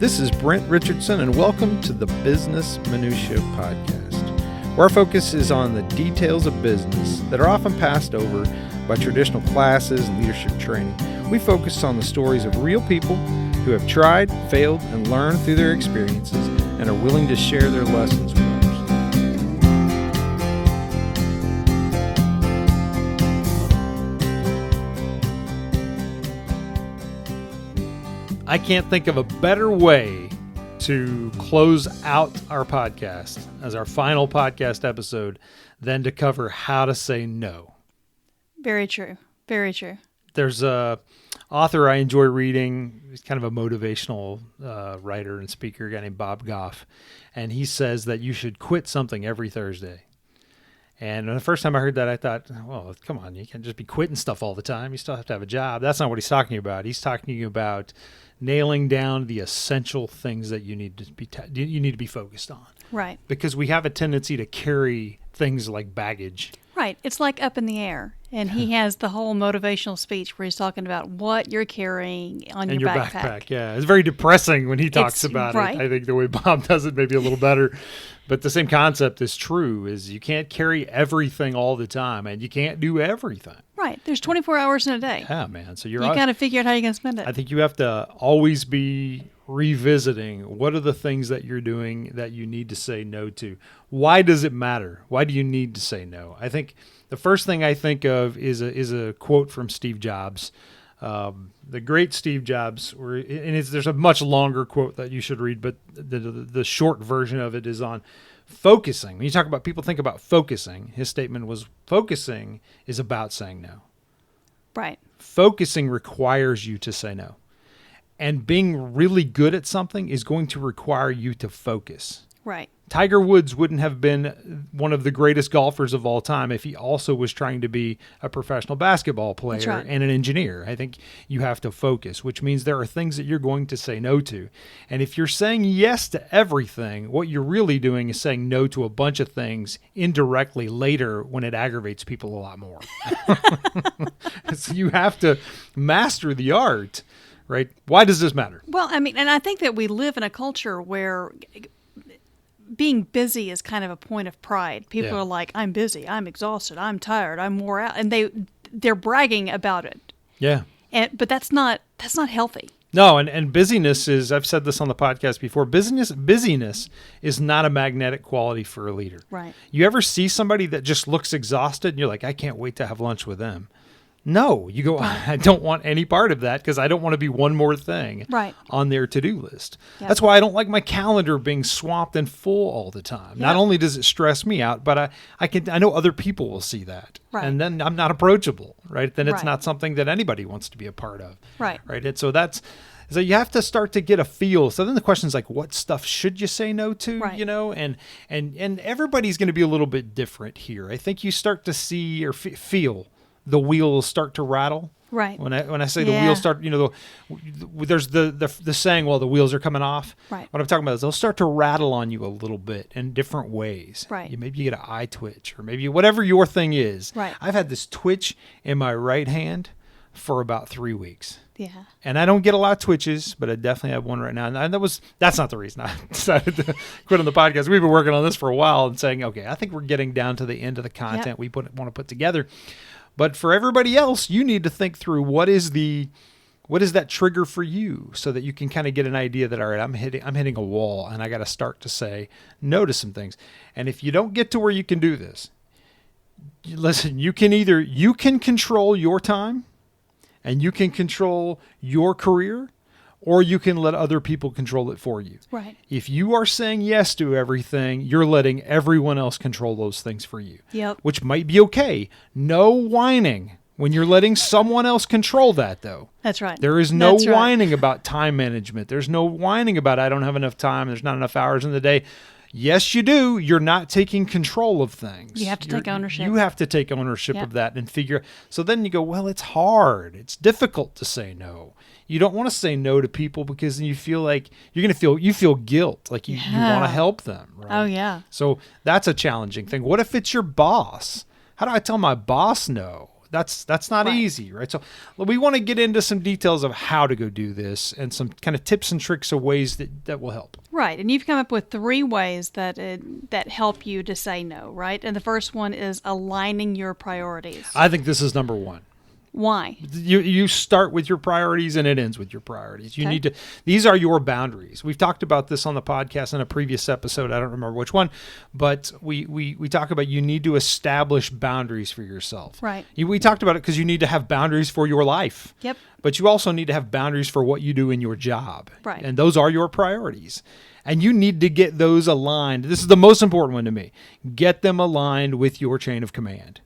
This is Brent Richardson, and welcome to the Business Minutia Podcast, where our focus is on the details of business that are often passed over by traditional classes and leadership training. We focus on the stories of real people who have tried, failed, and learned through their experiences and are willing to share their lessons with others. I can't think of a better way to close out our podcast as our final podcast episode than to cover how to say no. Very true. Very true. There's a author I enjoy reading. He's kind of a motivational writer and speaker, a guy named Bob Goff. And he says that you should quit something every Thursday. And the first time I heard that, I thought, well, come on, you can't just be quitting stuff all the time. You still have to have a job. That's not what he's talking about. He's talking about nailing down the essential things that you need to be focused on. Right. Because we have a tendency to carry things like baggage. Right. It's like up in the air. And he has the whole motivational speech where he's talking about what you're carrying on your backpack. Yeah. It's very depressing when he talks about right. it. I think the way Bob does it may be a little better. But the same concept is true, is you can't carry everything all the time, and you can't do everything. Right. There's 24 hours in a day. Yeah, man. So you got to figure out how you're going to spend it. I think you have to always be revisiting what are the things that you're doing that you need to say no to. Why does it matter? Why do you need to say no? I think the first thing I think of is a quote from Steve Jobs. The great Steve Jobs, there's a much longer quote that you should read, but the short version of it is on focusing. When you talk about people think about focusing, his statement was focusing is about saying no. Right. Focusing requires you to say no. And being really good at something is going to require you to focus. Right. Tiger Woods wouldn't have been one of the greatest golfers of all time if he also was trying to be a professional basketball player and an engineer. I think you have to focus, which means there are things that you're going to say no to. And if you're saying yes to everything, what you're really doing is saying no to a bunch of things indirectly later when it aggravates people a lot more. So you have to master the art, right? Why does this matter? Well, I mean, and I think that we live in a culture where being busy is kind of a point of pride. People are like, I'm busy, I'm exhausted, I'm tired, I'm wore out, and they're bragging about it. Yeah. But that's not healthy. No, and busyness is, I've said this on the podcast before, busyness is not a magnetic quality for a leader. Right. You ever see somebody that just looks exhausted and you're like, I can't wait to have lunch with them? No, you go, I don't want any part of that because I don't want to be one more thing on their to-do list. Yep. That's why I don't like my calendar being swamped and full all the time. Yep. Not only does it stress me out, but I know other people will see that. Right. And then I'm not approachable, right? Then it's not something that anybody wants to be a part of. Right. And so so you have to start to get a feel. So then the question is like, what stuff should you say no to, and everybody's going to be a little bit different here. I think you start to see or feel the wheels start to rattle. Right. When I say the wheels start, there's the saying, well, the wheels are coming off. Right. What I'm talking about is they'll start to rattle on you a little bit in different ways. Right. Maybe you get an eye twitch or maybe whatever your thing is. Right. I've had this twitch in my right hand for about 3 weeks. Yeah. And I don't get a lot of twitches, but I definitely have one right now. And that's not the reason I decided to quit on the podcast. We've been working on this for a while and saying, okay, I think we're getting down to the end of the content we want to put together. But for everybody else, you need to think through what is that trigger for you so that you can kind of get an idea that, all right, I'm hitting a wall and I got to start to say no to some things. And if you don't get to where you can do this, listen, you can control your time and you can control your career, or you can let other people control it for you. Right. If you are saying yes to everything, you're letting everyone else control those things for you. Yep. Which might be okay. No whining when you're letting someone else control that, though. That's right. There is no whining about time management. There's no whining about I don't have enough time. There's not enough hours in the day. Yes, you do. You're not taking control of things. You have to take ownership. You have to take ownership of that and figure. So then you go, well, it's hard. It's difficult to say no. You don't want to say no to people because then you feel like you feel guilt, like you want to help them. Right? Oh, yeah. So that's a challenging thing. What if it's your boss? How do I tell my boss no? That's not easy, right? So we want to get into some details of how to go do this and some kind of tips and tricks of ways that will help. Right. And you've come up with 3 ways that help you to say no, right? And the first one is aligning your priorities. I think this is number 1. Why? You start with your priorities and it ends with your priorities. You need to, these are your boundaries. We've talked about this on the podcast in a previous episode. I don't remember which one, but we talk about you need to establish boundaries for yourself. Right. We talked about it because you need to have boundaries for your life. Yep. But you also need to have boundaries for what you do in your job. Right. And those are your priorities. And you need to get those aligned. This is the most important one to me. Get them aligned with your chain of command.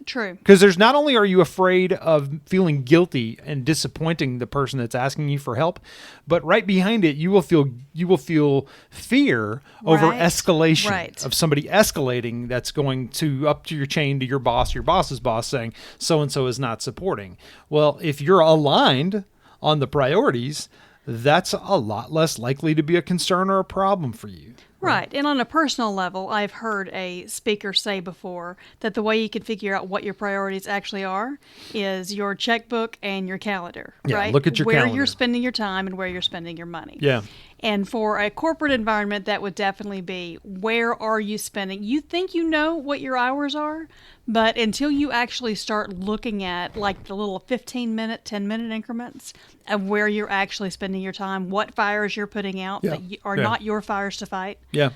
True. Because there's not only are you afraid of feeling guilty and disappointing the person that's asking you for help, but right behind it, you will feel fear over escalation of somebody escalating that's going to up to your chain to your boss's boss saying so-and-so is not supporting. Well, if you're aligned on the priorities, that's a lot less likely to be a concern or a problem for you. Right. And on a personal level, I've heard a speaker say before that the way you can figure out what your priorities actually are is your checkbook and your calendar, right? Look at your calendar. Where you're spending your time and where you're spending your money. Yeah. And for a corporate environment, that would definitely be where are you spending? You think you know what your hours are, but until you actually start looking at like the little 15-minute, 10-minute increments of where you're actually spending your time, what fires you're putting out that are not your fires to fight. Yeah.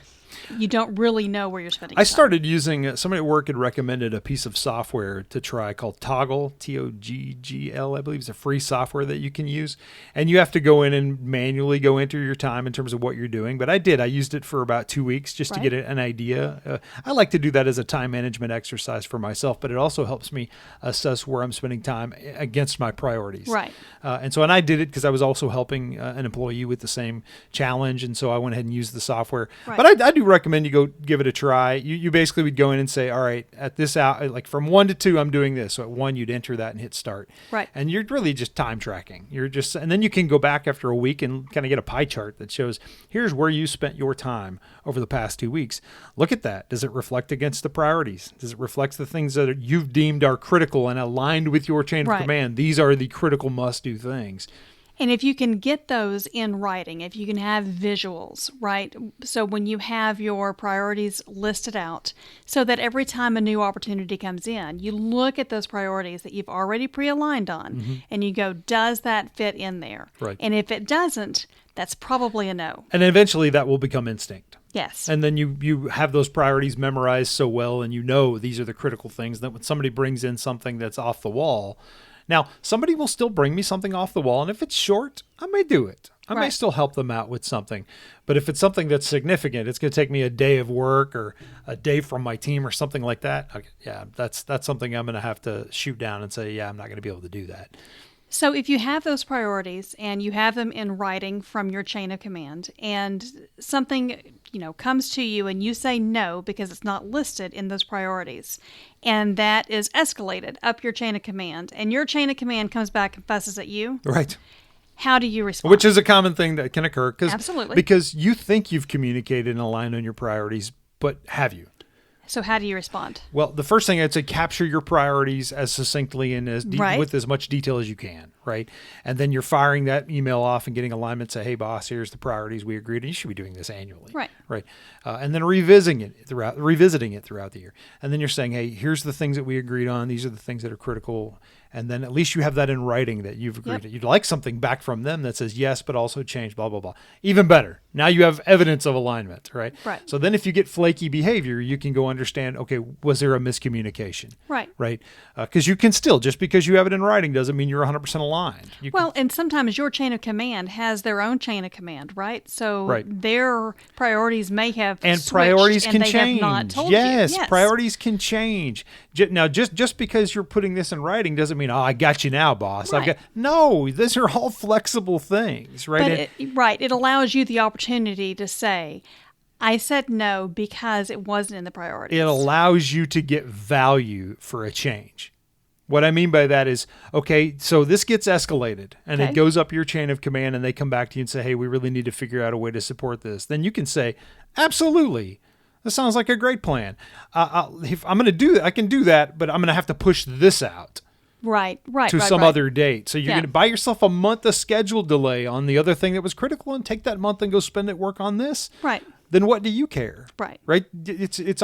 You don't really know where you're spending your time. I started using, somebody at work had recommended a piece of software to try called Toggle, Toggl, I believe. It's a free software that you can use. And you have to go in and manually go enter your time in terms of what you're doing. But I did. I used it for about 2 weeks just to get an idea. I like to do that as a time management exercise for myself, but it also helps me assess where I'm spending time against my priorities. Right. And I did it because I was also helping an employee with the same challenge. And so I went ahead and used the software. Right. But I do recommend you go give it a try. You basically would go in and say, all right, at this out, like from 1 to 2, I'm doing this. So at 1, you'd enter that and hit start. Right. And you're really just time tracking. And then you can go back after a week and kind of get a pie chart that shows, here's where you spent your time over the past 2 weeks. Look at that. Does it reflect against the priorities? Does it reflect the things that you've deemed are critical and aligned with your chain of command? These are the critical must-do things. And if you can get those in writing, if you can have visuals, right? So when you have your priorities listed out, so that every time a new opportunity comes in, you look at those priorities that you've already pre-aligned on, and you go, does that fit in there? Right. And if it doesn't, that's probably a no. And eventually that will become instinct. Yes. And then you have those priorities memorized so well, and you know these are the critical things that when somebody brings in something that's off the wall. Now, somebody will still bring me something off the wall, and if it's short, I may do it. I may still help them out with something. But if it's something that's significant, it's going to take me a day of work or a day from my team or something like that. Okay, yeah, that's something I'm going to have to shoot down and say, yeah, I'm not going to be able to do that. So if you have those priorities and you have them in writing from your chain of command and something, comes to you and you say no because it's not listed in those priorities and that is escalated up your chain of command and your chain of command comes back and fusses at you. Right. How do you respond? Which is a common thing that can occur. Absolutely. Because you think you've communicated and aligned on your priorities, but have you? So how do you respond? Well, the first thing I'd say, capture your priorities as succinctly and as with as much detail as you can, right? And then you're firing that email off and getting alignment. Say, hey, boss, here's the priorities we agreed. And you should be doing this annually, right? And then revisiting it throughout the year. And then you're saying, hey, here's the things that we agreed on. These are the things that are critical. And then at least you have that in writing that you've agreed to. You'd like something back from them that says yes, but also change, blah, blah, blah. Even better. Now you have evidence of alignment, right? Right. So then if you get flaky behavior, you can go understand, okay, was there a miscommunication? Right. Right. Because you can still, just because you have it in writing doesn't mean you're 100% aligned. And sometimes your chain of command has their own chain of command, right? So their priorities may have switched priorities can they change. Have not told yes, you. Yes, priorities can change. Now, just because you're putting this in writing doesn't mean, I got you now, boss. Right. No, these are all flexible things, right? But it allows you the opportunity to say, I said no because it wasn't in the priorities. It allows you to get value for a change. What I mean by that is, okay, so this gets escalated and it goes up your chain of command and they come back to you and say, hey, we really need to figure out a way to support this. Then you can say, absolutely. That sounds like a great plan. If I'm going to do that, I can do that, but I'm going to have to push this out. to some other date. So you're going to buy yourself a month of schedule delay on the other thing that was critical and take that month and go spend it work on this. Right. Then what do you care? Right. Right. It's it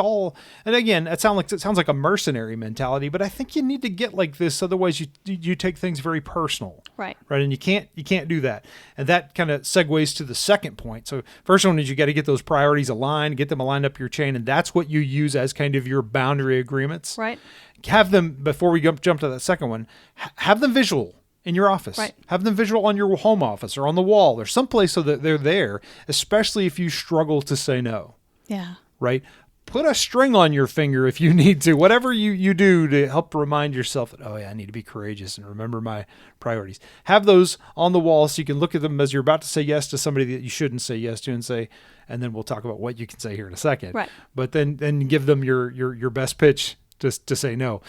again, it sounds like a mercenary mentality, but I think you need to get like this. Otherwise you take things very personal. Right. Right. And you can't do that. And that kind of segues to the second point. So first one is you got to get those priorities aligned, get them aligned up your chain. And that's what you use as kind of your boundary agreements. Right. Have them, before we jump to that second one, have them visual in your office. Right. Have them visual on your home office or on the wall or someplace so that they're there, especially if you struggle to say no. Yeah. Right? Put a string on your finger if you need to, whatever you do to help remind yourself that, oh yeah, I need to be courageous and remember my priorities. Have those on the wall so you can look at them as you're about to say yes to somebody that you shouldn't say yes to and then we'll talk about what you can say here in a second. Right. But then give them your best pitch to say no.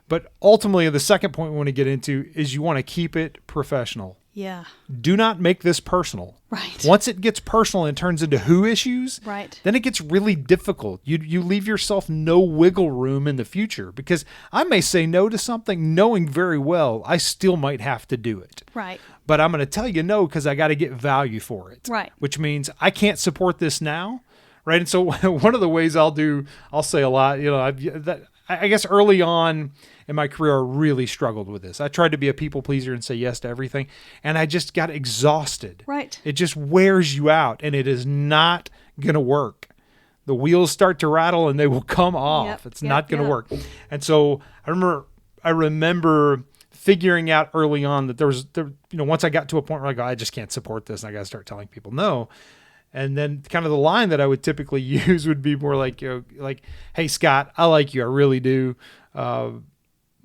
But ultimately, the second point we want to get into is you want to keep it professional. Yeah. Do not make this personal. Right. Once it gets personal and turns into who issues, right, then it gets really difficult. You leave yourself no wiggle room in the future because I may say no to something knowing very well I still might have to do it. Right. But I'm going to tell you no because I got to get value for it. Right. Which means I can't support this now. Right. And so one of the ways I'll say a lot, I guess early on in my career, I really struggled with this. I tried to be a people pleaser and say yes to everything, and I just got exhausted. Right. It just wears you out, and it is not going to work. The wheels start to rattle, and they will come off. Yep. It's not going to work. And so I remember figuring out early on that once I got to a point where I go, I just can't support this, and I got to start telling people no. And then kind of the line that I would typically use would be more like, hey, Scott, I like you. I really do.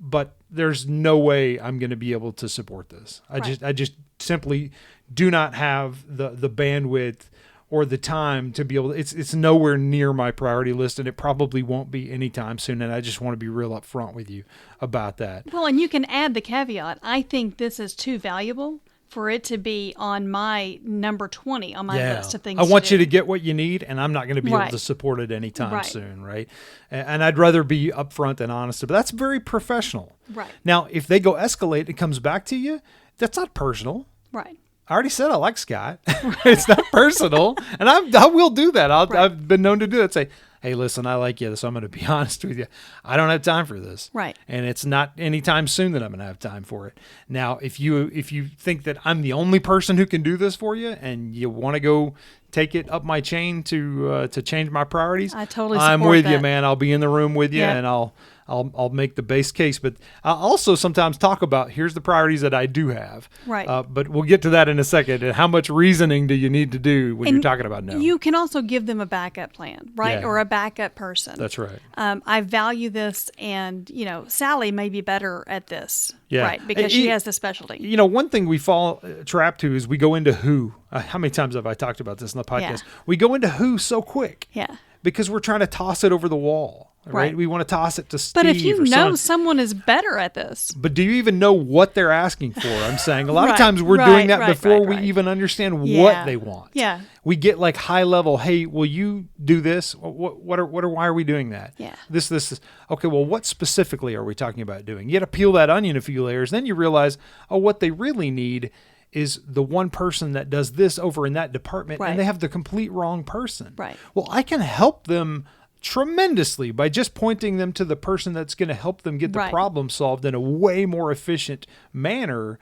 But there's no way I'm going to be able to support this. I just simply do not have the bandwidth or the time to be able to, it's nowhere near my priority list, and it probably won't be anytime soon. And I just want to be real upfront with you about that. Well, and you can add the caveat. I think this is too valuable for it to be on my number 20 on my list of things I want you to get what you need, and I'm not going to be able right, to support it anytime right, soon, right? And I'd rather be upfront and honest, but that's very professional. Right. Now, if they go escalate and comes back to you, that's not personal. Right. I already said I like Scott. It's not personal, and I will do that. I've been known to do it. Say, hey, listen, I like you, so I'm going to be honest with you. I don't have time for this. Right. And it's not anytime soon that I'm going to have time for it. Now, if you think that I'm the only person who can do this for you and you want to go take it up my chain to change my priorities, I totally support I'm with that. you, man. I'll be in the room with you, and I'll make the base case. But I'll also sometimes talk about here's the priorities that I do have. Right. But we'll get to that in a second. And how much reasoning do you need to do when you're talking about no? You can also give them a backup plan, right? Yeah. Or a backup person. That's right. I value this, and Sally may be better at this, Yeah. right? Because she has the specialty. One thing we fall trapped to is we go into who. How many times have I talked about this in the podcast? Yeah. We go into who so quick. Yeah. Because we're trying to toss it over the wall. Right? We want to toss it to Steve. But if you know someone is better at this. But do you even know what they're asking for? I'm saying a lot of times we're doing that before we even understand what they want. Yeah. We get like high level, hey, will you do this? Why are we doing that? Yeah. This is okay, well, what specifically are we talking about doing? You got to peel that onion a few layers, then you realize, what they really need is the one person that does this over in that department, and they have the complete wrong person. Right. Well, I can help them tremendously by just pointing them to the person that's going to help them get the problem solved in a way more efficient manner.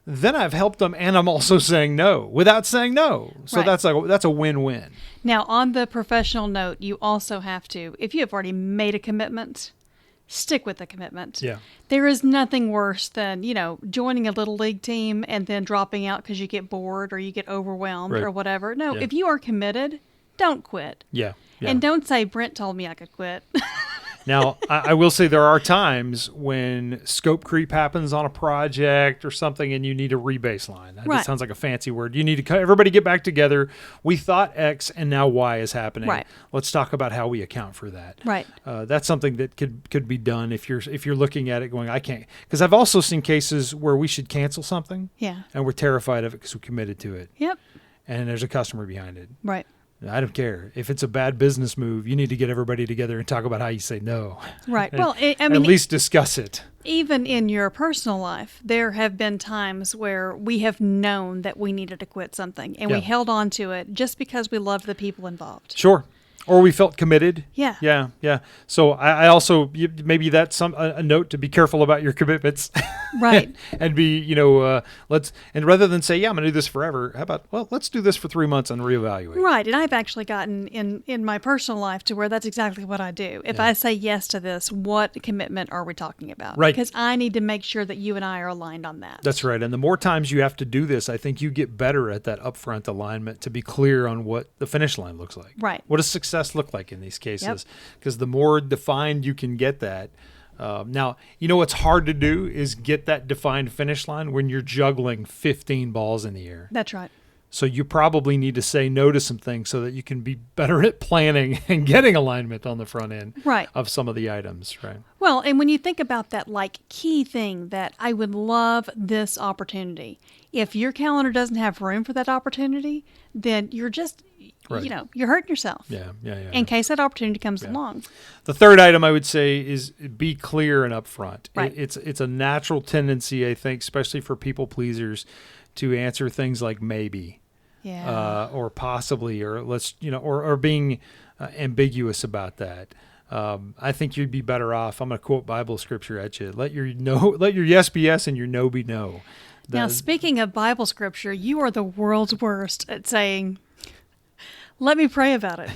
Then I've helped them, and I'm also saying no without saying no. So that's a win-win. Now, on the professional note, you also have to, if you have already made a commitment, stick with the commitment. Yeah. There is nothing worse than, joining a little league team and then dropping out because you get bored or you get overwhelmed or whatever. No, if you are committed, don't quit. Yeah. And don't say, Brent told me I could quit. Now, I will say there are times when scope creep happens on a project or something and you need a rebaseline. That sounds like a fancy word. You need to everybody get back together. We thought X and now Y is happening. Right. Let's talk about how we account for that. Right. That's something that could be done if you're looking at it going, I can't. Because I've also seen cases where we should cancel something. Yeah. And we're terrified of it because we committed to it. Yep. And there's a customer behind it. Right. I don't care. If it's a bad business move, you need to get everybody together and talk about how you say no. Right. And, well, I mean, at least discuss it. Even in your personal life, there have been times where we have known that we needed to quit something, and we held on to it just because we loved the people involved. Sure. Or we felt committed. Yeah. Yeah. So I also, maybe that's a note to be careful about your commitments. Right. and be, and rather than say, I'm going to do this forever, how about, well, let's do this for 3 months and reevaluate. Right. And I've actually gotten in my personal life to where that's exactly what I do. If I say yes to this, what commitment are we talking about? Right. Because I need to make sure that you and I are aligned on that. That's right. And the more times you have to do this, I think you get better at that upfront alignment to be clear on what the finish line looks like. Right. What does success look like in these cases? Because the more defined you can get that. Now, what's hard to do is get that defined finish line when you're juggling 15 balls in the air. That's right. So you probably need to say no to some things so that you can be better at planning and getting alignment on the front end of some of the items, right? Well, and when you think about that key thing that I would love this opportunity, if your calendar doesn't have room for that opportunity, then you're just, you're hurting yourself. Yeah. In case that opportunity comes along. The third item I would say is be clear and upfront. Right. It's a natural tendency, I think, especially for people pleasers, to answer things like maybe, or possibly, or let's, or being ambiguous about that. I think you'd be better off. I'm going to quote Bible scripture at you. Let your yes be yes and your no be no. Now, speaking of Bible scripture, you are the world's worst at saying, let me pray about it.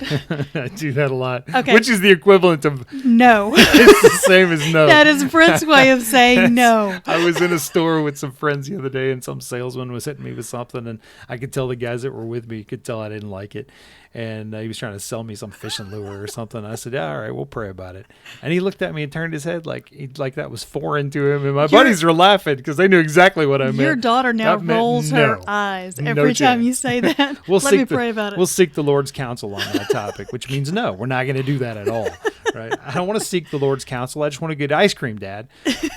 I do that a lot, okay. Which is the equivalent of no. It's the same as no. That is Brent's way of saying no. I was in a store with some friends the other day, and some salesman was hitting me with something, and I could tell the guys that were with me could tell I didn't like it. And he was trying to sell me some fishing lure or something. I said, all right, we'll pray about it. And he looked at me and turned his head like that was foreign to him. And my buddies were laughing because they knew exactly what I meant. Your daughter now rolls her eyes every time you say that. Let me pray about it. We'll seek the Lord's counsel on that topic, which means no, we're not going to do that at all. Right? I don't want to seek the Lord's counsel. I just want to get ice cream, Dad.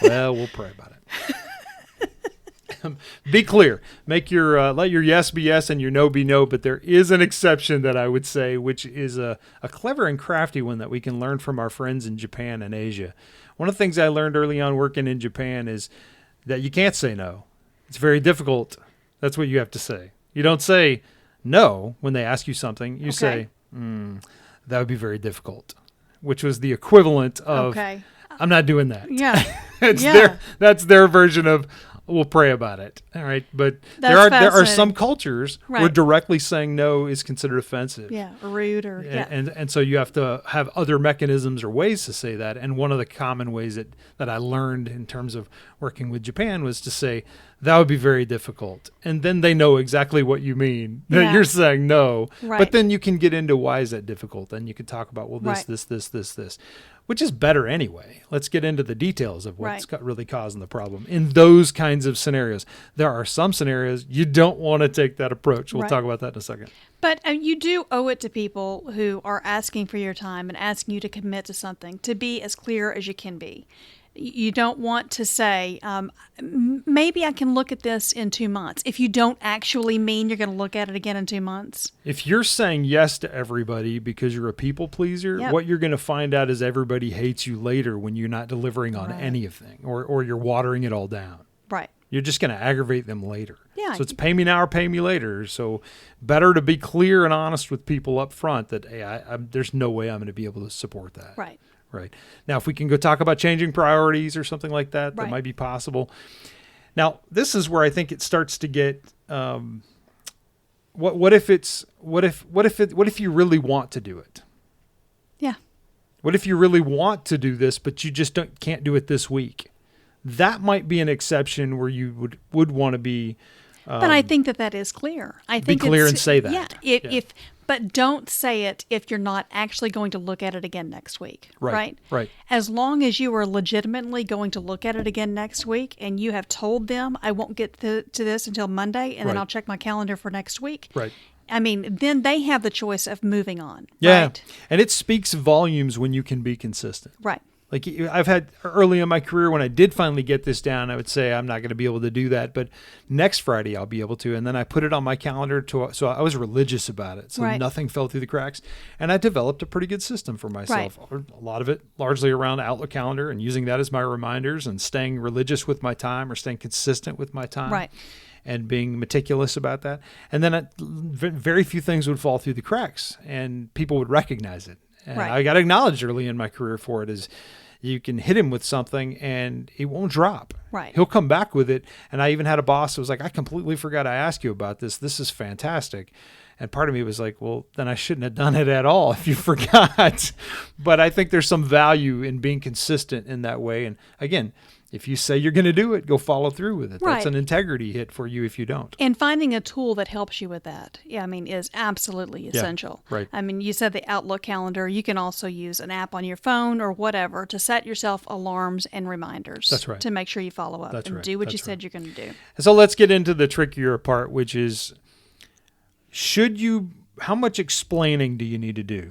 Well, we'll pray about it. Be clear. Make your let your yes be yes and your no be no. But there is an exception that I would say, which is a clever and crafty one that we can learn from our friends in Japan and Asia. One of the things I learned early on working in Japan is that you can't say no. It's very difficult. That's what you have to say. You don't say no when they ask you something. You say, that would be very difficult, which was the equivalent of, I'm not doing that. Yeah. That's their version of, we'll pray about it. All right. But there are some cultures where directly saying no is considered offensive. Yeah. Or rude or And so you have to have other mechanisms or ways to say that. And one of the common ways that I learned in terms of working with Japan was to say, that would be very difficult. And then they know exactly what you mean. That you're saying no. Right. But then you can get into why is that difficult? And you can talk about, well, this. Which is better anyway. Let's get into the details of what's really causing the problem. In those kinds of scenarios, there are some scenarios you don't want to take that approach. We'll talk about that in a second. But you do owe it to people who are asking for your time and asking you to commit to something to be as clear as you can be. You don't want to say, maybe I can look at this in 2 months. If you don't actually mean you're going to look at it again in 2 months. If you're saying yes to everybody because you're a people pleaser, what you're going to find out is everybody hates you later when you're not delivering on anything or you're watering it all down. Right. You're just going to aggravate them later. Yeah. So it's pay me now or pay me later. So better to be clear and honest with people up front that, hey, there's no way I'm going to be able to support that. Right. Right. Now, if we can go talk about changing priorities or something like that, that might be possible. Now, this is where I think it starts to get, what if you really want to do it? Yeah. What if you really want to do this, but you just can't do it this week? That might be an exception where you would want to be. But I think that is clear. I think be clear and say that. Yeah. But don't say it if you're not actually going to look at it again next week. Right. As long as you are legitimately going to look at it again next week and you have told them, I won't get to this until Monday and then I'll check my calendar for next week. Right. I mean, then they have the choice of moving on. Yeah. Right? And it speaks volumes when you can be consistent. Right. Like I've had early in my career when I did finally get this down, I would say I'm not going to be able to do that, but next Friday I'll be able to. And then I put it on my calendar so I was religious about it. So nothing fell through the cracks. And I developed a pretty good system for myself. Right. A lot of it largely around Outlook calendar and using that as my reminders and staying religious with my time or staying consistent with my time. Right. And being meticulous about that. And then very few things would fall through the cracks and people would recognize it. And I got acknowledged early in my career for it is you can hit him with something and it won't drop. Right. He'll come back with it. And I even had a boss who was like, I completely forgot I asked you about this. This is fantastic. And part of me was like, well, then I shouldn't have done it at all if you forgot. But I think there's some value in being consistent in that way. And again, if you say you're going to do it, go follow through with it. Right. That's an integrity hit for you if you don't. And finding a tool that helps you with that, is absolutely essential. Yeah, right. I mean, you said the Outlook calendar. You can also use an app on your phone or whatever to set yourself alarms and reminders. That's right. To make sure you follow up and do what you said you're going to do. And so let's get into the trickier part, which is how much explaining do you need to do?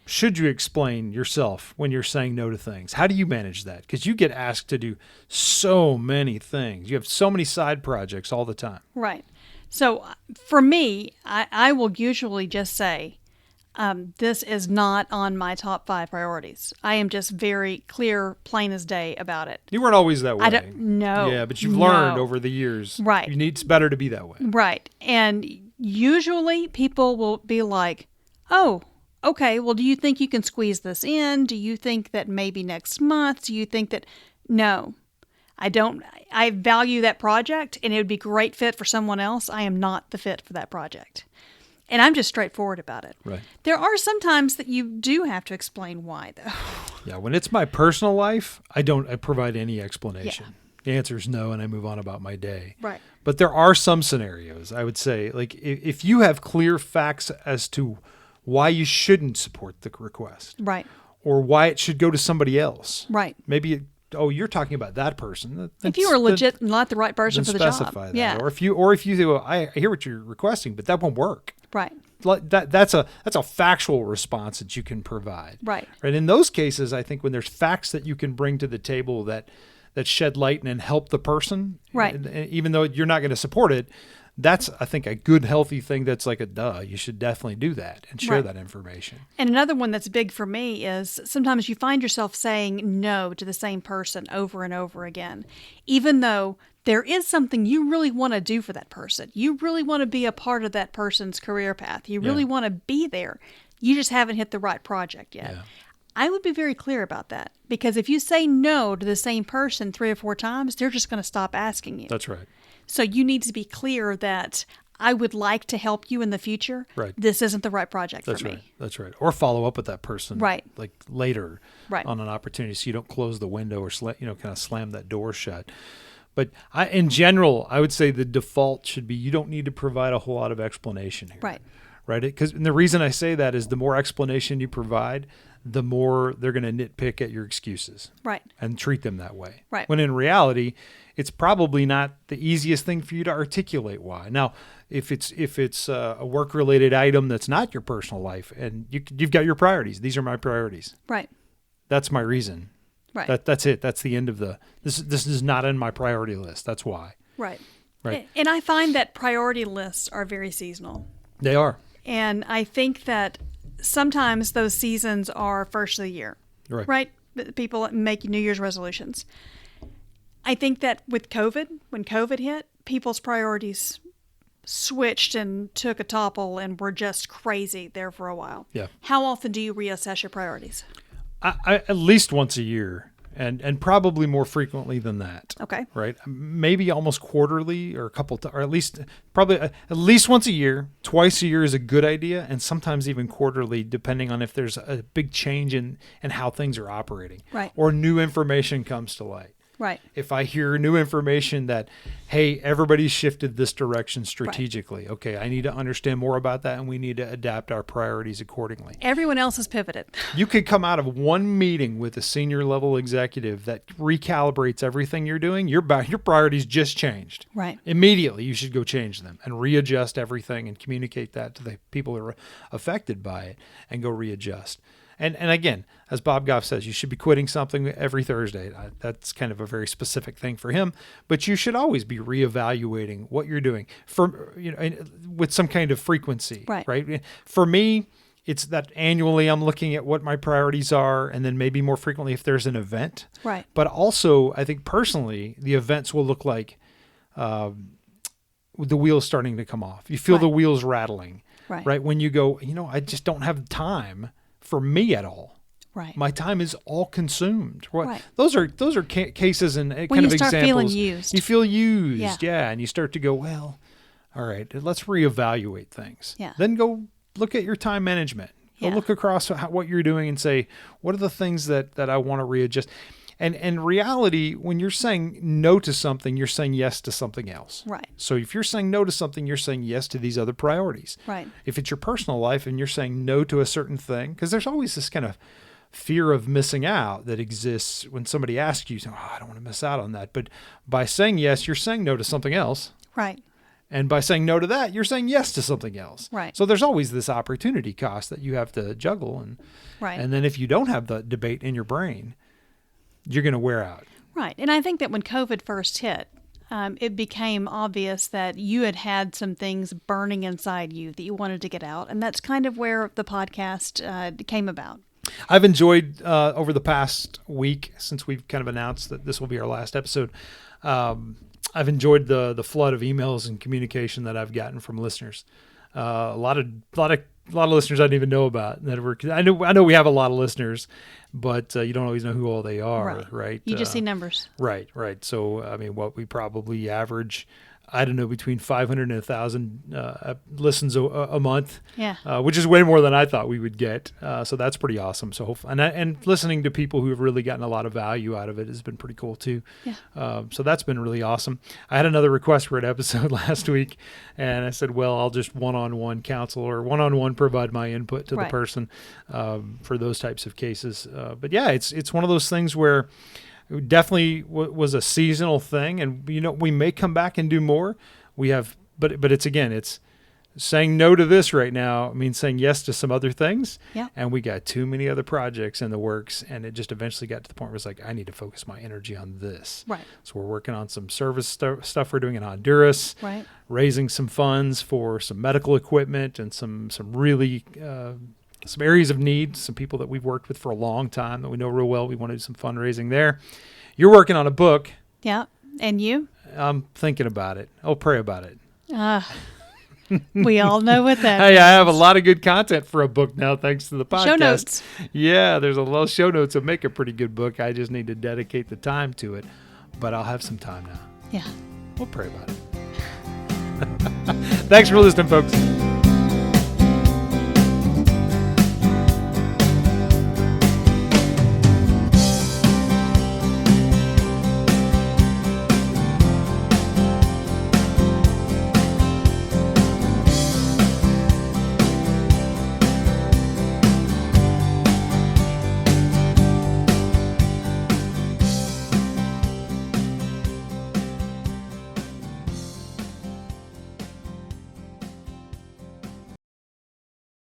Should you explain yourself when you're saying no to things? How do you manage that? Because you get asked to do so many things. You have so many side projects all the time. Right. So for me, I will usually just say, this is not on my top 5 priorities. I am just very clear, plain as day about it. You weren't always that way. No. Yeah, but you've learned over the years. Right. It's better to be that way. Right. And usually people will be like, oh, okay, well, do you think you can squeeze this in? Do you think that maybe next month? Do you think that... No, I don't. I value that project, and it would be a great fit for someone else. I am not the fit for that project. And I'm just straightforward about it. Right. There are some times that you do have to explain why, though. Yeah, when it's my personal life, I provide any explanation. Yeah. The answer is no, and I move on about my day. Right. But there are some scenarios, I would say, like if you have clear facts as to why you shouldn't support the request. Right. Or why it should go to somebody else. Right. Maybe, you're talking about that person. If you are legit not the right person for the job. Specify that. Yeah. Or if you say, well, I hear what you're requesting, but that won't work. Right. That's a factual response that you can provide. Right. And in those cases, I think when there's facts that you can bring to the table that shed light and help the person, right. Even though you're not going to support it, that's, I think, a good, healthy thing that's like a duh. You should definitely do that and share that information. And another one that's big for me is sometimes you find yourself saying no to the same person over and over again, even though there is something you really want to do for that person. You really want to be a part of that person's career path. You really want to be there. You just haven't hit the right project yet. Yeah. I would be very clear about that, because if you say no to the same person 3 or 4 times, they're just going to stop asking you. That's right. So you need to be clear that I would like to help you in the future. Right. This isn't the right project for me. That's right. Or follow up with that person. Right. Like later. Right. On an opportunity, so you don't close the window or kind of slam that door shut. But in general, I would say the default should be you don't need to provide a whole lot of explanation here. Right. Right. Because the reason I say that is the more explanation you provide, the more they're going to nitpick at your excuses. Right. And treat them that way. Right. When in reality, it's probably not the easiest thing for you to articulate why. Now, if it's a work-related item that's not your personal life and you've got your priorities, these are my priorities. Right. That's my reason. Right. That's it. That's the end of this is not in my priority list. That's why. Right. Right. And I find that priority lists are very seasonal. They are. And I think that sometimes those seasons are first of the year. Right. Right? People make New Year's resolutions. I think that with COVID, when COVID hit, people's priorities switched and took a topple and were just crazy there for a while. Yeah. How often do you reassess your priorities? I at least once a year, and probably more frequently than that. Okay. Right. Maybe almost quarterly or or at least probably at least once a year. Twice a year is a good idea, and sometimes even quarterly, depending on if there's a big change in how things are operating. Right. Or new information comes to light. Right. If I hear new information that, hey, everybody's shifted this direction strategically. Right. Okay, I need to understand more about that, and we need to adapt our priorities accordingly. Everyone else has pivoted. You could come out of one meeting with a senior level executive that recalibrates everything you're doing. Your priorities just changed. Right. Immediately, you should go change them and readjust everything and communicate that to the people who are affected by it and go readjust. And again, as Bob Goff says, you should be quitting something every Thursday. That's kind of a very specific thing for him, but you should always be reevaluating what you're doing with some kind of frequency, right? For me, it's that annually I'm looking at what my priorities are, and then maybe more frequently if there's an event. Right. But also, I think personally, the events will look like the wheels starting to come off. You feel the wheels rattling, right? When you go, I just don't have time for me at all. Right. My time is all consumed. Right. Those are cases and kind of examples. When you start feeling used. You feel used, and you start to go, well, all right, let's reevaluate things. Yeah. Then go look at your time management. Go look across what you're doing and say, what are the things that I want to readjust? And in reality, when you're saying no to something, you're saying yes to something else. Right. So if you're saying no to something, you're saying yes to these other priorities. Right. If it's your personal life and you're saying no to a certain thing, because there's always this kind of fear of missing out that exists when somebody asks you, I don't want to miss out on that. But by saying yes, you're saying no to something else. Right. And by saying no to that, you're saying yes to something else. Right. So there's always this opportunity cost that you have to juggle. And then if you don't have the debate in your brain, you're going to wear out. Right. And I think that when COVID first hit, it became obvious that you had some things burning inside you that you wanted to get out. And that's kind of where the podcast came about. I've enjoyed over the past week, since we've kind of announced that this will be our last episode, I've enjoyed the flood of emails and communication that I've gotten from listeners. A lot of listeners I didn't even know about. I know we have a lot of listeners, but you don't always know who all they are, right? You just see numbers. Right. So, I mean, what we probably average, I don't know, between 500 and 1,000 listens a month, which is way more than I thought we would get. So that's pretty awesome. So and listening to people who have really gotten a lot of value out of it has been pretty cool too. Yeah. So that's been really awesome. I had another request for an episode last week, and I said, well, I'll just one-on-one counsel or one-on-one provide my input to the person for those types of cases. But yeah, it's one of those things where it definitely was a seasonal thing, and we may come back and do more. We have, but it's saying no to this right now means saying yes to some other things. Yeah. And we got too many other projects in the works, and it just eventually got to the point where it's like, I need to focus my energy on this. Right. So we're working on some service stuff we're doing in Honduras. Right. Raising some funds for some medical equipment and some really some areas of need, some people that we've worked with for a long time that we know real well. We want to do some fundraising there. You're working on a book. Yeah. And you? I'm thinking about it. I'll pray about it. We all know what that Hey, means. I have a lot of good content for a book now, thanks to the podcast. Show notes. Yeah, there's a lot of show notes that make a pretty good book. I just need to dedicate the time to it. But I'll have some time now. Yeah. We'll pray about it. Thanks for listening, folks.